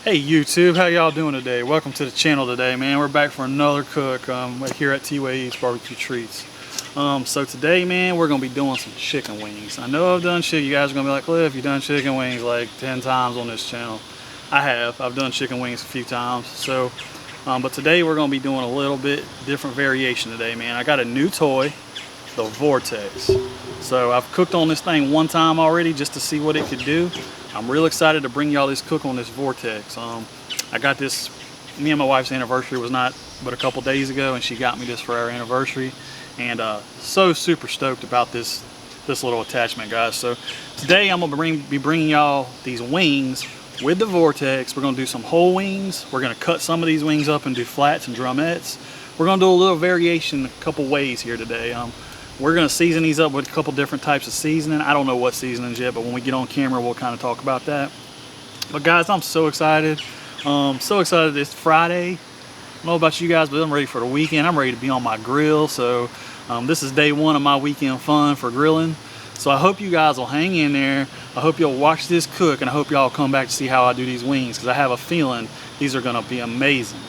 Hey YouTube, how y'all doing today? Welcome to the channel today, man. We're back for another cook here at T-Wade's Barbecue Treats. So today, man, we're gonna be doing some chicken wings. I know I've done you guys are gonna be like, Cliff, you've done chicken wings like 10 times on this channel. I have. I've done chicken wings a few times. So, but today we're gonna be doing a little bit different variation today, man. I got a new toy, the Vortex. So I've cooked on this thing one time already just to see what it could do. I'm real excited to bring y'all this cook on this Vortex. I got this, me and my wife's anniversary was not but a couple days ago, and she got me this for our anniversary. And so super stoked about this little attachment, guys. So today I'm gonna be bringing y'all these wings with the Vortex. We're gonna do some whole wings. We're gonna cut some of these wings up and do flats and drumettes. We're gonna do a little variation a couple ways here today. We're gonna season these up with a couple different types of seasoning. I don't know what seasonings yet, but when we get on camera, we'll kind of talk about that. But guys, I'm so excited. So excited. It's Friday. I don't know about you guys, but I'm ready for the weekend. I'm ready to be on my grill. So this is day one of my weekend fun for grilling. So I hope you guys will hang in there. I hope you'll watch this cook, and I hope y'all come back to see how I do these wings, because I have a feeling these are gonna be amazing.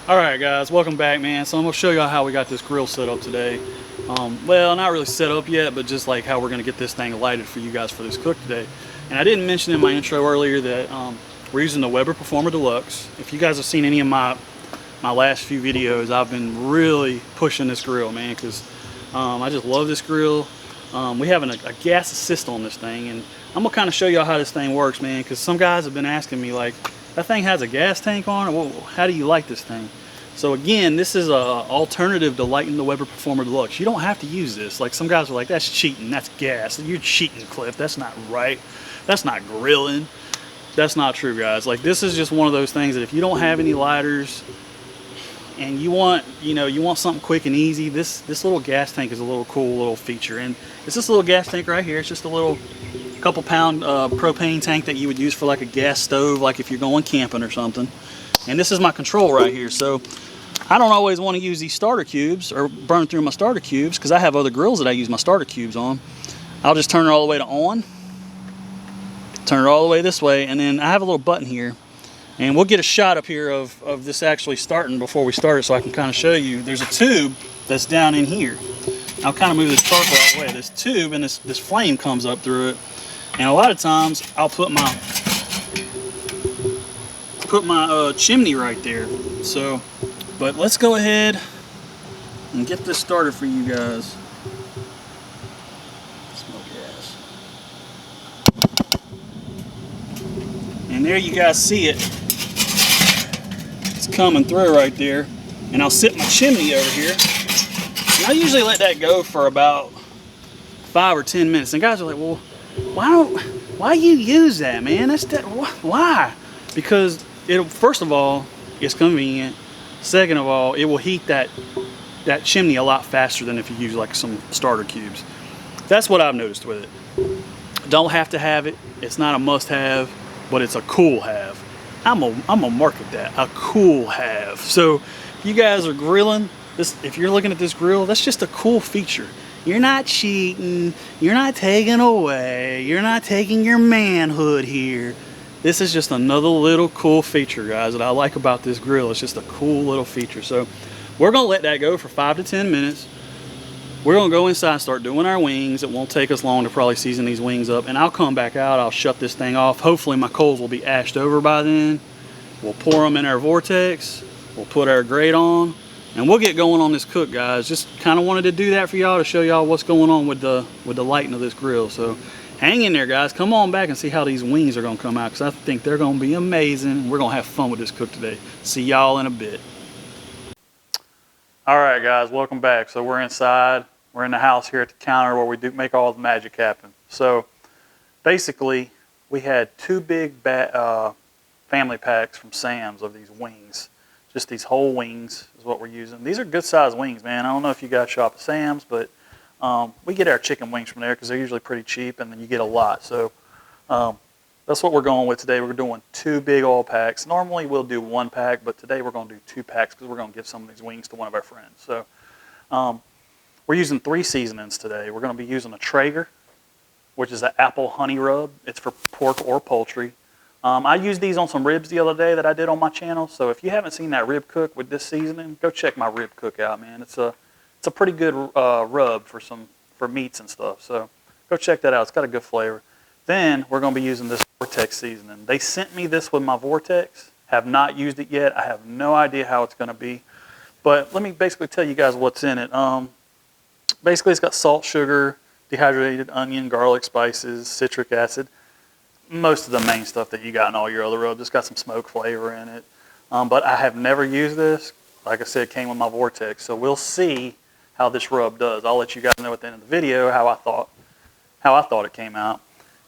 Alright guys, welcome back, man. So I'm going to show y'all how we got this grill set up today. Well, not really set up yet, but just like how we're going to get this thing lighted for you guys for this cook today. And I didn't mention in my intro earlier that we're using the Weber Performer Deluxe. If you guys have seen any of my last few videos, I've been really pushing this grill, man, because I just love this grill. We have a gas assist on this thing, and I'm going to kind of show y'all how this thing works, man, because some guys have been asking me, like, that thing has a gas tank on it. Well, how do you light this thing? So again, this is an alternative to lighting the Weber Performer Deluxe. You don't have to use this. Like, some guys are like, that's cheating, that's gas. You're cheating, Cliff. That's not right. That's not grilling. That's not true, guys. Like, this is just one of those things that if you don't have any lighters and you want something quick and easy, this little gas tank is a little cool little feature. And it's this little gas tank right here. It's just a little couple pound propane tank that you would use for like a gas stove, like if you're going camping or something. And this is my control right here. So I don't always want to use these starter cubes or burn through my starter cubes, because I have other grills that I use my starter cubes on. I'll just turn it all the way to on, turn it all the way this way, and then I have a little button here, and we'll get a shot up here of this actually starting before we start it, so I can kind of show you. There's a tube that's down in here. I'll kind of move this sparkler out of the way. This tube and this flame comes up through it, and a lot of times I'll put my chimney right there. So, but let's go ahead and get this started for you guys. Smell gas. And there you guys see it. It's coming through right there. And I'll sit my chimney over here. And I usually let that go for about 5 or 10 minutes. And guys are like, well, why you use that, man? Why? Because first of all, it's convenient. Second of all, it will heat that chimney a lot faster than if you use like some starter cubes. That's what I've noticed with it. Don't have to have it. It's not a must-have, but it's a cool have. I'm gonna market that, a cool have. So if you guys are grilling, if you're looking at this grill, that's just a cool feature. You're not cheating. You're not taking away. You're not taking your manhood here. This is just another little cool feature, guys, that I like about this grill. It's just a cool little feature. So we're going to let that go for 5 to 10 minutes. We're gonna go inside and start doing our wings. It won't take us long to probably season these wings up, and I'll come back out, I'll shut this thing off. Hopefully my coals will be ashed over by then. We'll pour them in our Vortex, we'll put our grate on, and we'll get going on this cook, guys. Just kind of wanted to do that for y'all, to show y'all what's going on with the lighting of this grill. So hang in there, guys. Come on back and see how these wings are gonna come out, because I think they're gonna be amazing. We're gonna have fun with this cook today. See y'all in a bit. All right, guys, welcome back. So we're inside. We're in the house here at the counter where we do make all the magic happen. So basically, we had two big family packs from Sam's of these wings. Just these whole wings is what we're using. These are good sized wings, man. I don't know if you guys shop at Sam's, but we get our chicken wings from there because they're usually pretty cheap, and then you get a lot. So that's what we're going with today. We're doing two big old packs. Normally we'll do one pack, but today we're going to do two packs because we're going to give some of these wings to one of our friends. So we're using 3 seasonings today. We're going to be using a Traeger, which is an apple honey rub. It's for pork or poultry. I used these on some ribs the other day that I did on my channel. So if you haven't seen that rib cook with this seasoning, go check my rib cook out, man. It's a pretty good rub for meats and stuff. So go check that out. It's got a good flavor. Then we're going to be using this Vortex seasoning. They sent me this with my Vortex. Have not used it yet. I have no idea how it's going to be. But let me basically tell you guys what's in it. Basically, it's got salt, sugar, dehydrated onion, garlic, spices, citric acid. Most of the main stuff that you got in all your other rubs. It's got some smoke flavor in it. But I have never used this. Like I said, it came with my Vortex. So we'll see how this rub does. I'll let you guys know at the end of the video how I thought it came out.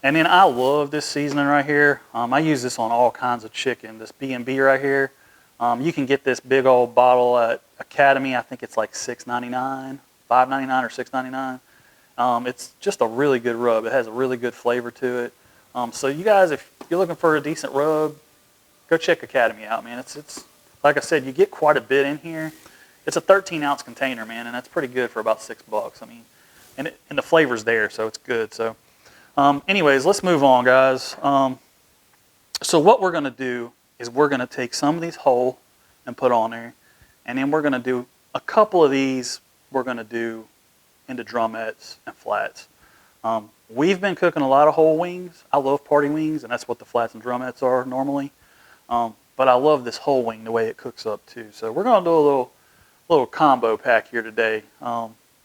And then I love this seasoning right here. I use this on all kinds of chicken. This B&B right here. You can get this big old bottle at Academy. I think it's like $6.99, $5.99 or $6.99. It's just a really good rub. It has a really good flavor to it. So you guys, if you're looking for a decent rub, go check Academy out, man. It's like I said, you get quite a bit in here. It's a 13-ounce container, man, and that's pretty good for about $6. I mean, and the flavor's there, so it's good. So. Anyways, let's move on, guys. So what we're going to do is we're going to take some of these whole and put on there, and then we're going to do a couple of these we're going to do into drumettes and flats. We've been cooking a lot of whole wings. I love party wings, and that's what the flats and drumettes are normally. But I love this whole wing, the way it cooks up too. So we're going to do a little combo pack here today.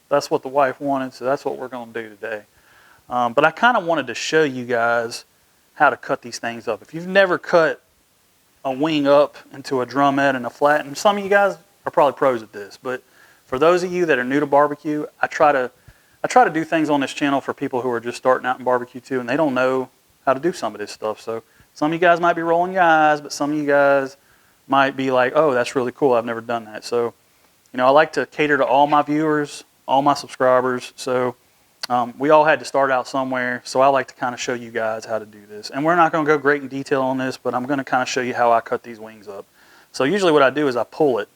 That's what the wife wanted, so that's what we're going to do today. But I kind of wanted to show you guys how to cut these things up. If you've never cut a wing up into a drumette and a flat, and some of you guys are probably pros at this, but for those of you that are new to barbecue, I try to do things on this channel for people who are just starting out in barbecue too, and they don't know how to do some of this stuff. So some of you guys might be rolling your eyes, but some of you guys might be like, oh, that's really cool. I've never done that. So, you know, I like to cater to all my viewers, all my subscribers. So we all had to start out somewhere, so I like to kind of show you guys how to do this. And we're not going to go great in detail on this, but I'm going to kind of show you how I cut these wings up. So usually what I do is I pull it.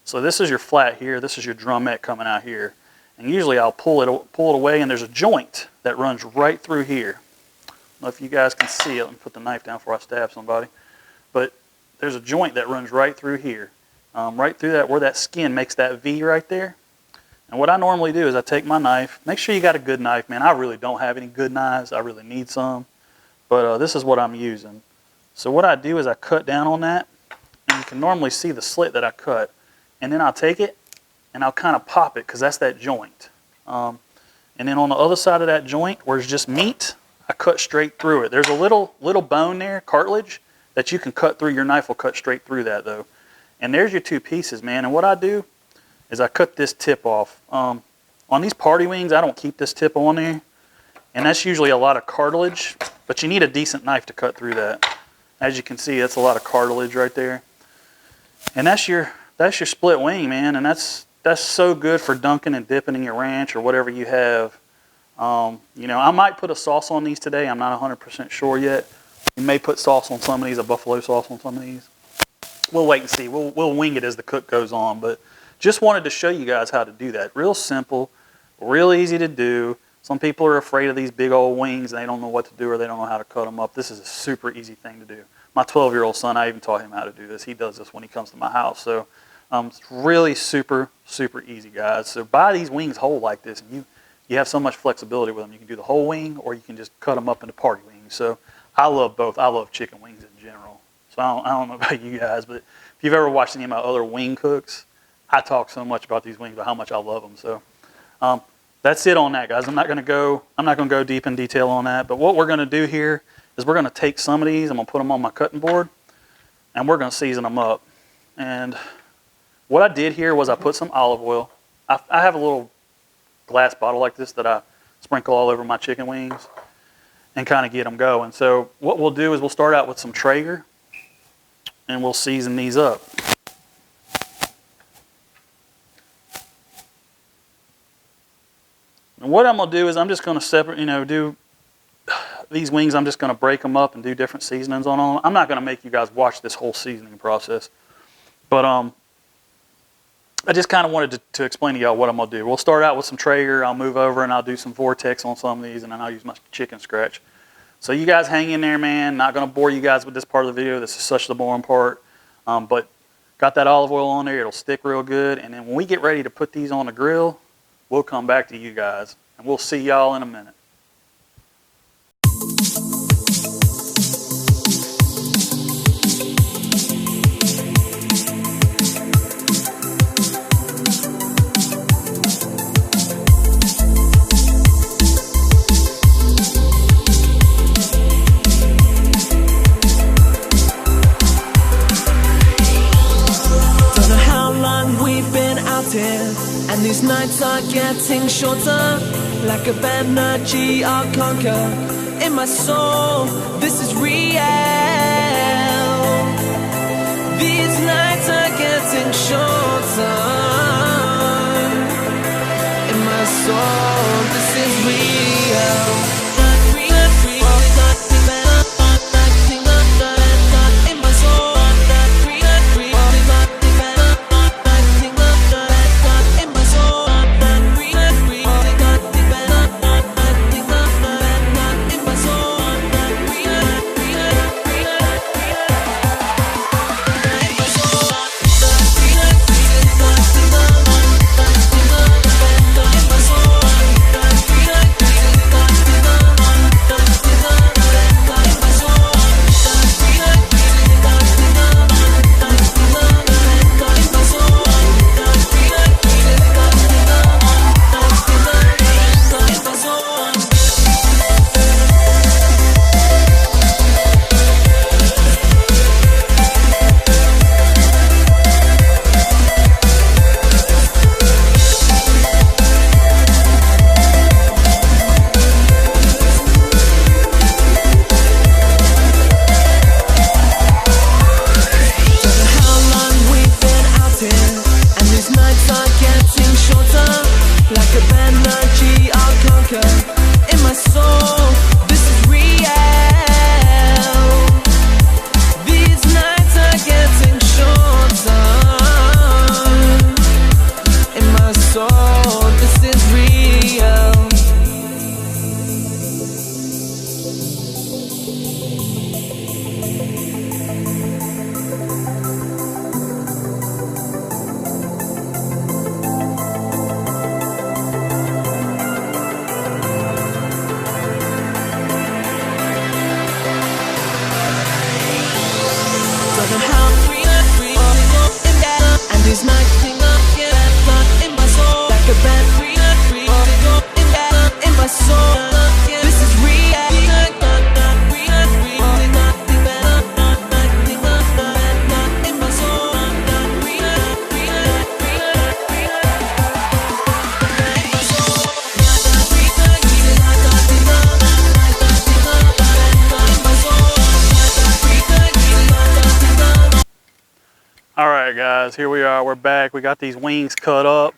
So this is your flat here, this is your drumette coming out here. And usually I'll pull it away, and there's a joint that runs right through here. I don't know if you guys can see it. Let me put the knife down before I stab somebody. But there's a joint that runs right through here. Right through that, where that skin makes that V right there. And what I normally do is I take my knife. Make sure you got a good knife, man. I really don't have any good knives. I really need some. But this is what I'm using. So what I do is I cut down on that. And you can normally see the slit that I cut. And then I'll take it and I'll kind of pop it because that's that joint. And then on the other side of that joint where it's just meat, I cut straight through it. There's a little bone there, cartilage, that you can cut through. Your knife will cut straight through that though. And there's your two pieces, man. And what I do is I cut this tip off. On these party wings, I don't keep this tip on there. And that's usually a lot of cartilage, but you need a decent knife to cut through that. As you can see, that's a lot of cartilage right there. And that's your split wing, man. And that's so good for dunking and dipping in your ranch or whatever you have. You know, I might put a sauce on these today. I'm not 100% sure yet. We may put sauce on some of these, a buffalo sauce on some of these. We'll wait and see. We'll wing it as the cook goes on, but just wanted to show you guys how to do that. Real simple, real easy to do. Some people are afraid of these big old wings and they don't know what to do or they don't know how to cut them up. This is a super easy thing to do. My 12-year-old son, I even taught him how to do this. He does this when he comes to my house. So It's really super easy, guys. So buy these wings whole like this, and you have so much flexibility with them. You can do the whole wing, or you can just cut them up into party wings. So I love both. I love chicken wings in general. So I don't know about you guys, but if you've ever watched any of my other wing cooks, I talk so much about these wings, about how much I love them. So that's it on that, guys. I'm not going to go deep in detail on that. But what we're going to do here is we're going to take some of these. I'm going to put them on my cutting board, and we're going to season them up. And what I did here was I put some olive oil. I have a little glass bottle like this that I sprinkle all over my chicken wings and kind of get them going. So what we'll do is we'll start out with some Traeger, and we'll season these up. And what I'm going to do is I'm just going to separate, do these wings. I'm just going to break them up and do different seasonings on them. I'm not going to make you guys watch this whole seasoning process, but I just kind of wanted to explain to y'all what I'm going to do. We'll start out with some Traeger. I'll move over and I'll do some Vortex on some of these, and then I'll use my chicken scratch. So you guys hang in there, man. Not going to bore you guys with this part of the video. This is such the boring part. But got that olive oil on there. It'll stick real good. And then when we get ready to put these on the grill, we'll come back to you guys. And we'll see y'all in a minute. And these nights are getting shorter, like a energy I'll conquer. In my soul, this is real. These nights are getting shorter. In my soul, this is real. Alright guys, here we are, we're back. We got these wings cut up,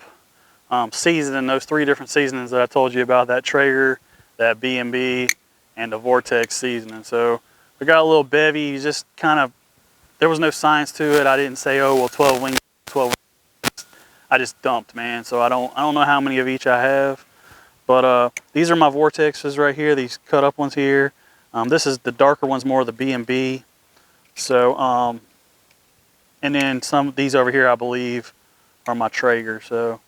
seasoned in those 3 different seasonings that I told you about, that Traeger, that B&B, and the Vortex seasoning. So we got a little bevy, just kind of, there was no science to it. I didn't say, oh well, 12 wings, 12 wings. I just dumped, man. So I don't know how many of each I have. But these are my Vortexes right here, these cut up ones here. This is the darker one's more of the B&B. So And then some of these over here, I believe, are my Traeger. So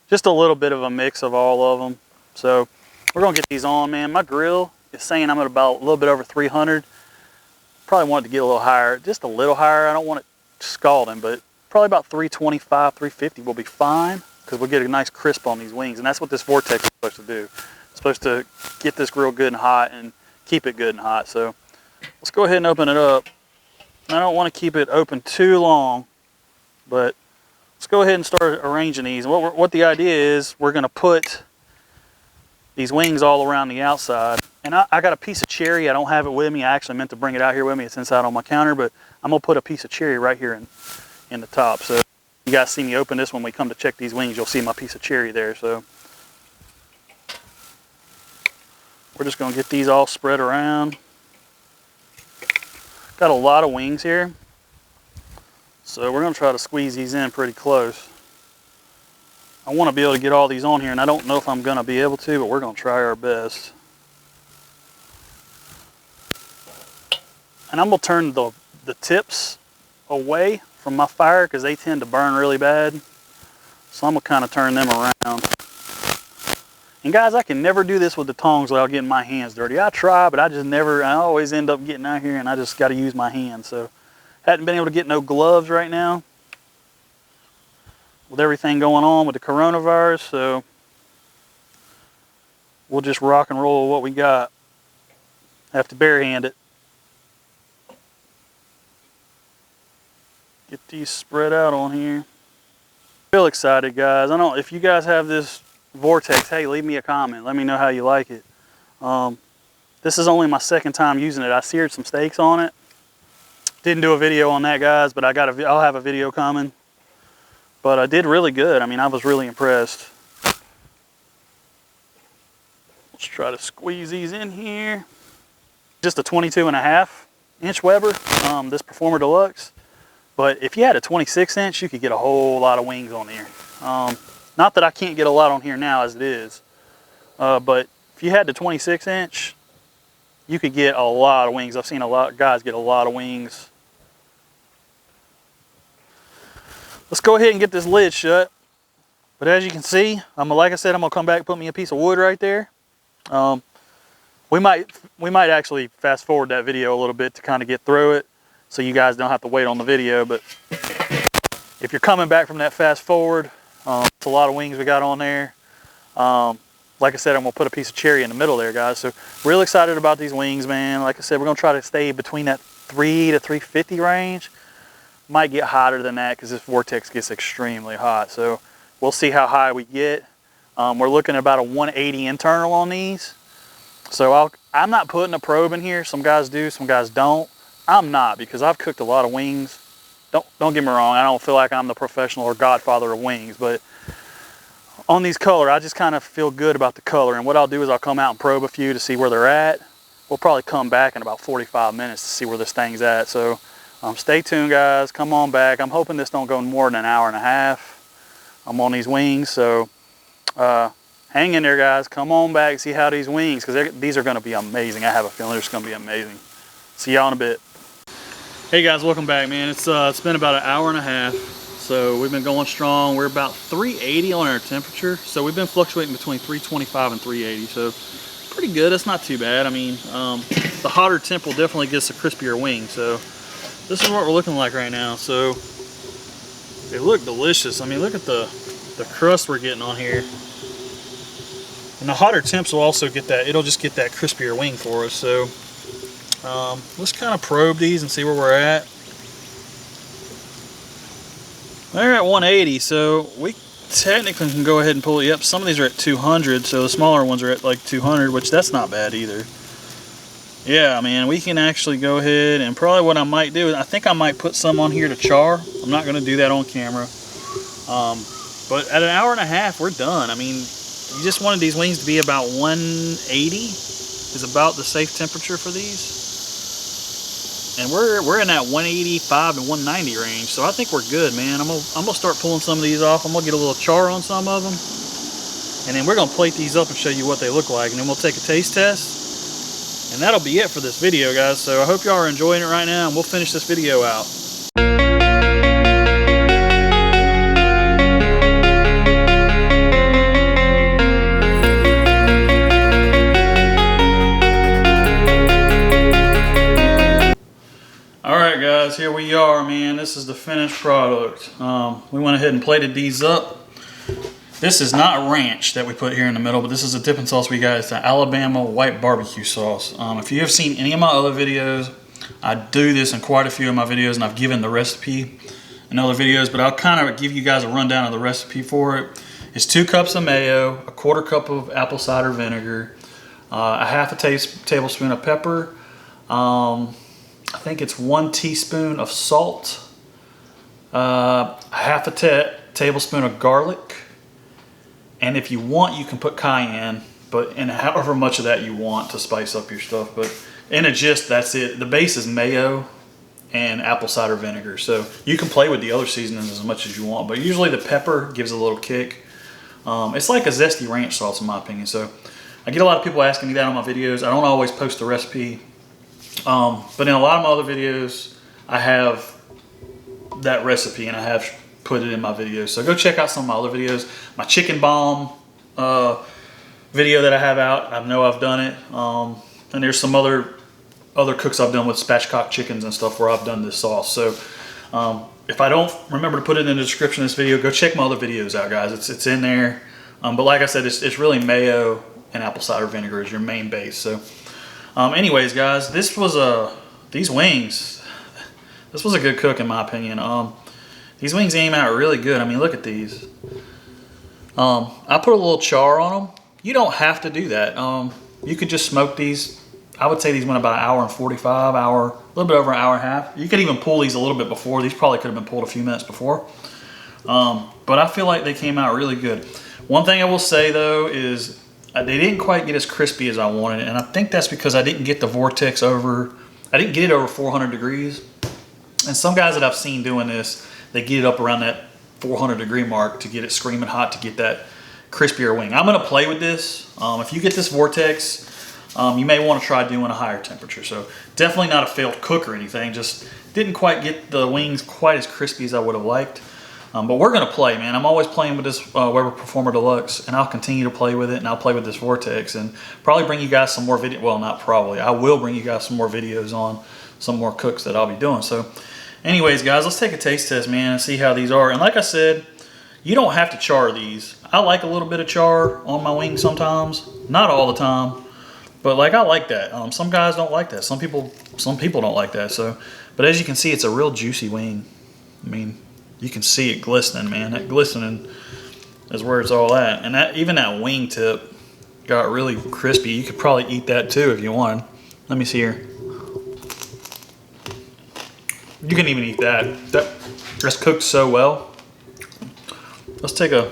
just a little bit of a mix of all of them. So we're gonna get these on, man. My grill is saying I'm at about a little bit over 300. Probably want it to get a little higher, just a little higher. I don't want it scalding, but probably about 325, 350 will be fine, because we'll get a nice crisp on these wings. And that's what this Vortex is supposed to do. It's supposed to get this grill good and hot and keep it good and hot. So let's go ahead and open it up. I don't want to keep it open too long, but let's go ahead and start arranging these. What the idea is, we're going to put these wings all around the outside. And I got a piece of cherry. I don't have it with me. I actually meant to bring it out here with me. It's inside on my counter, but I'm going to put a piece of cherry right here in the top. So you guys see me open this when we come to check these wings. You'll see my piece of cherry there. So we're just going to get these all spread around. Got a lot of wings here, so we're going to try to squeeze these in pretty close. I want to be able to get all these on here, and I don't know if I'm going to be able to, but we're going to try our best. And I'm going to turn the tips away from my fire because they tend to burn really bad. So I'm going to kind of turn them around. And guys, I can never do this with the tongs without getting my hands dirty. I try, but I always end up getting out here and I just got to use my hands. So, hadn't been able to get no gloves right now with everything going on with the coronavirus. So, we'll just rock and roll with what we got. Have to barehand it. Get these spread out on here. Real excited, guys. I don't know if you guys have this Vortex, hey, leave me a comment. Let me know how you like it. This is only my second time using it. I seared some steaks on it. Didn't do a video on that, guys, but I'll have a video coming. But I did really good. I mean, I was really impressed. Let's try to squeeze these in here. Just a 22.5-inch Weber, this Performer Deluxe. But if you had a 26-inch, you could get a whole lot of wings on here. Not that I can't get a lot on here now as it is, but if you had the 26-inch, you could get a lot of wings. I've seen a lot of guys get a lot of wings. Let's go ahead and get this lid shut. But as you can see, like I said, I'm gonna come back and put me a piece of wood right there. We might actually fast forward that video a little bit to kind of get through it, so you guys don't have to wait on the video. But if you're coming back from that fast forward, it's a lot of wings we got on there. Like I said, I'm going to put a piece of cherry in the middle there, guys. So real excited about these wings, man. Like I said, we're going to try to stay between that 3 to 350 range. Might get hotter than that because this Vortex gets extremely hot. So we'll see how high we get. We're looking at about a 180 internal on these. So I'm not putting a probe in here. Some guys do, some guys don't. I'm not, because I've cooked a lot of wings. Don't get me wrong, I don't feel like I'm the professional or godfather of wings, but on these color, I just kind of feel good about the color. And what I'll do is I'll come out and probe a few to see where they're at. We'll probably come back in about 45 minutes to see where this thing's at. So stay tuned, guys. Come on back. I'm hoping this don't go more than an hour and a half. I'm on these wings, so hang in there, guys. Come on back and see how these wings, because these are going to be amazing. I have a feeling they're just going to be amazing. See y'all in a bit. Hey guys, welcome back, man. It's been about an hour and a half, so we've been going strong. We're about 380 on our temperature, so we've been fluctuating between 325 and 380, so pretty good. That's not too bad. I mean, the hotter temp will definitely get us a crispier wing. So this is what we're looking like right now. So they look delicious. I mean, look at the crust we're getting on here. And the hotter temps will also get that, it'll just get that crispier wing for us. So let's kind of probe these and see where we're at. They're at 180, so we technically can go ahead and pull it. Yep, some of these are at 200, so the smaller ones are at like 200, which that's not bad either. Yeah, man, we can actually go ahead, and probably what I might do is I think I might put some on here to char. I'm not going to do that on camera. But at an hour and a half, we're done. I mean, you just wanted these wings to be about 180 is about the safe temperature for these. And we're in that 185 to 190 range, so I think we're good, man. I'm gonna start pulling some of these off. I'm gonna get a little char on some of them, and then we're gonna plate these up and show you what they look like, and then we'll take a taste test, and that'll be it for this video, guys. So I hope y'all are enjoying it right now, and we'll finish this video out. guys, here we are, man. This is the finished product. We went ahead and plated these up. This is not ranch that we put here in the middle, but this is a dipping sauce we got. It's the Alabama white barbecue sauce. If you have seen any of my other videos, I do this in quite a few of my videos, and I've given the recipe in other videos, but I'll kind of give you guys a rundown of the recipe for it. It's 2 cups of mayo, a 1/4 cup of apple cider vinegar, a 1/2 tablespoon of pepper, I think it's 1 teaspoon of salt, a 1/2 tablespoon of garlic, and if you want, you can put cayenne, but in however much of that you want to spice up your stuff. But in a gist, that's it. The base is mayo and apple cider vinegar, so you can play with the other seasonings as much as you want, but usually the pepper gives a little kick. It's like a zesty ranch sauce in my opinion. So I get a lot of people asking me that on my videos. I don't always post the recipe, but in a lot of my other videos I have that recipe and I have put it in my videos, so go check out some of my other videos. My chicken bomb video that I have out, I know I've done it, and there's some other cooks I've done with spatchcock chickens and stuff where I've done this sauce. So if I don't remember to put it in the description of this video, go check my other videos out, guys. It's in there. But like I said, it's really mayo and apple cider vinegar is your main base. So anyways, guys, these wings, this was a good cook in my opinion. These wings came out really good. I mean, look at these. I put a little char on them. You don't have to do that. You could just smoke these. I would say these went about 1 hour and 45, a little bit over 1.5 hours. You could even pull these a little bit before. These probably could have been pulled a few minutes before. But I feel like they came out really good. One thing I will say though is they didn't quite get as crispy as I wanted, and I think that's because I didn't get the Vortex over 400 degrees. And some guys that I've seen doing this, they get it up around that 400 degree mark to get it screaming hot to get that crispier wing. I'm gonna play with this. If you get this Vortex, you may want to try doing a higher temperature. So definitely not a failed cook or anything, just didn't quite get the wings quite as crispy as I would have liked. But we're gonna play, man. I'm always playing with this Weber Performer Deluxe, and I'll continue to play with it, and I'll play with this Vortex, and probably bring you guys some more video. Well, not probably, I will bring you guys some more videos on some more cooks that I'll be doing. So anyways, guys, let's take a taste test, man, and see how these are. And like I said, you don't have to char these. I like a little bit of char on my wings sometimes, not all the time. But like, I like that. Some guys don't like that. Some people don't like that. So, but as you can see, it's a real juicy wing. I mean, you can see it glistening, man. That glistening is where it's all at. And that, even that wing tip got really crispy. You could probably eat that too if you wanted. Let me see here. You can even eat that. That's cooked so well. Let's take a.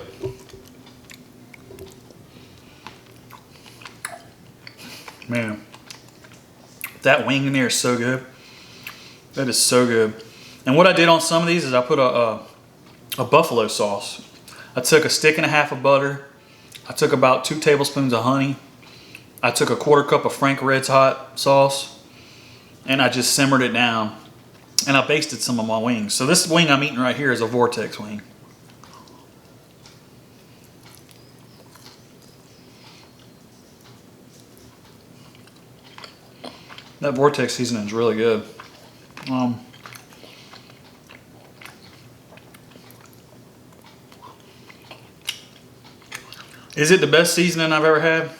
Man, that wing in there is so good. That is so good. And what I did on some of these is I put a buffalo sauce. I took 1.5 sticks of butter. I took about 2 tablespoons of honey. I took a 1/4 cup of Frank Red's hot sauce, and I just simmered it down. And I basted some of my wings. So this wing I'm eating right here is a Vortex wing. That Vortex seasoning is really good. Is it the best seasoning I've ever had?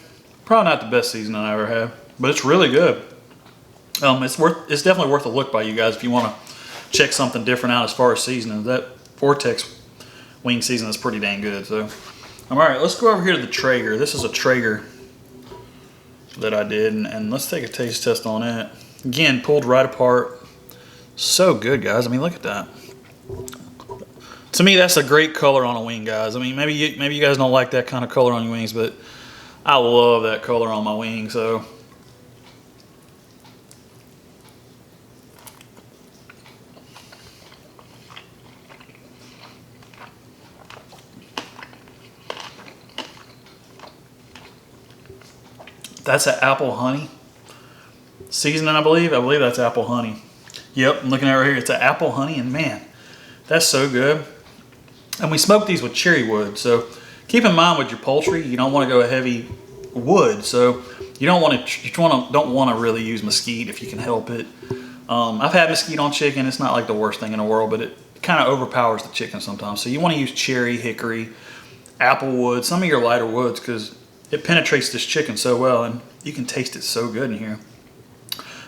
Probably not the best seasoning I ever had, but it's really good. It's definitely worth a look by you guys if you want to check something different out as far as seasoning. That Vortex wing seasoning is pretty dang good. So, all right, let's go over here to the Traeger. This is a Traeger that I did, and let's take a taste test on it. Again, pulled right apart. So good, guys. I mean, look at that. To me, that's a great color on a wing, guys. I mean, maybe you guys don't like that kind of color on your wings, but I love that color on my wing. So that's an apple honey seasoning, I believe. I believe that's apple honey. Yep, I'm looking at it right here. It's an apple honey, and man, that's so good. And we smoke these with cherry wood. So keep in mind with your poultry, you don't want to go heavy wood. So you don't want to really use mesquite if you can help it. I've had mesquite on chicken. It's not like the worst thing in the world, but it kind of overpowers the chicken sometimes. So you want to use cherry, hickory, apple wood, some of your lighter woods, because it penetrates this chicken so well and you can taste it so good in here.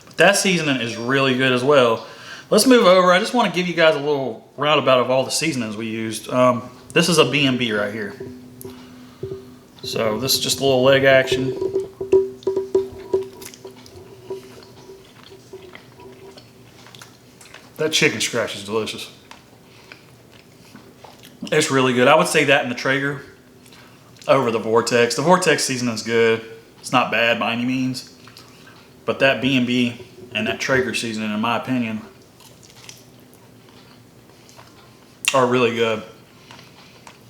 But that seasoning is really good as well. Let's move over. I just want to give you guys a little roundabout of all the seasonings we used. This is a B&B right here. So this is just a little leg action. That chicken scratch is delicious. It's really good. I would say that in the Traeger over the Vortex. The Vortex seasoning is good. It's not bad by any means. But that B&B and that Traeger seasoning, in my opinion, are really good.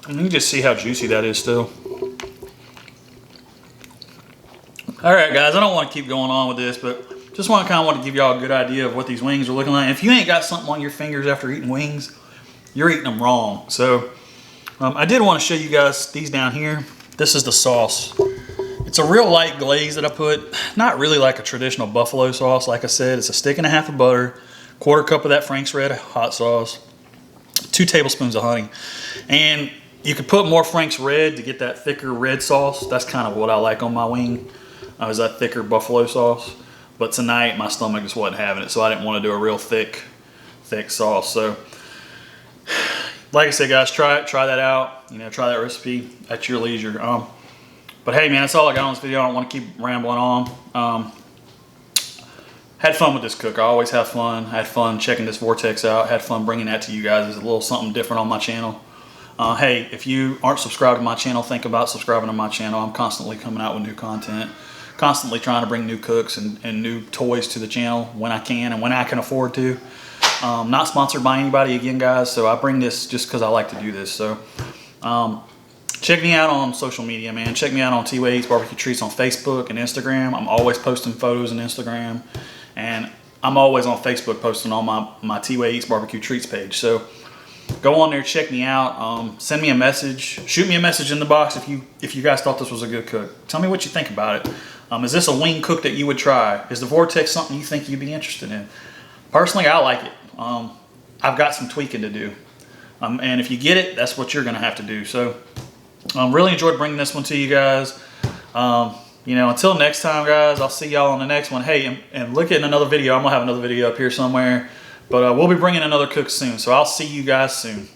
And you can just see how juicy that is still. Alright guys, I don't want to keep going on with this, but just kind of want to give y'all a good idea of what these wings are looking like. If you ain't got something on your fingers after eating wings, you're eating them wrong. So I did want to show you guys these down here. This is the sauce. It's a real light glaze that I put. Not really like a traditional buffalo sauce. Like I said, it's a stick and a half of butter, 1/4 cup of that Frank's Red hot sauce, 2 tablespoons of honey. And you could put more Frank's Red to get that thicker red sauce. That's kind of what I like on my wing, is that thicker buffalo sauce. But tonight my stomach just wasn't having it, so I didn't want to do a real thick sauce. So like I said guys, try that out. You know, try that recipe at your leisure. But hey man, that's all I got on this video. I don't want to keep rambling on. Had fun with this cook. I always have fun. Had fun checking this Vortex out. Had fun bringing that to you guys. It's a little something different on my channel. Hey, if you aren't subscribed to my channel, think about subscribing to my channel. I'm constantly coming out with new content. Constantly trying to bring new cooks and new toys to the channel when I can and when I can afford to. Not sponsored by anybody again guys, so I bring this just because I like to do this. So check me out on social media, man. Check me out on T-Way Eats Barbecue Treats on Facebook and Instagram. I'm always posting photos on Instagram, and I'm always on Facebook posting on my T-Way Eats Barbecue Treats page. So go on there, check me out. Send me a message. Shoot me a message in the box if you guys thought this was a good cook. Tell me what you think about it. Is this a wing cook that you would try? Is the Vortex something you think you'd be interested in? Personally, I like it. I've got some tweaking to do. And if you get it, that's what you're going to have to do. So really enjoyed bringing this one to you guys. You know, until next time, guys, I'll see y'all on the next one. Hey, and look at another video. I'm going to have another video up here somewhere. But we'll be bringing another cook soon. So I'll see you guys soon.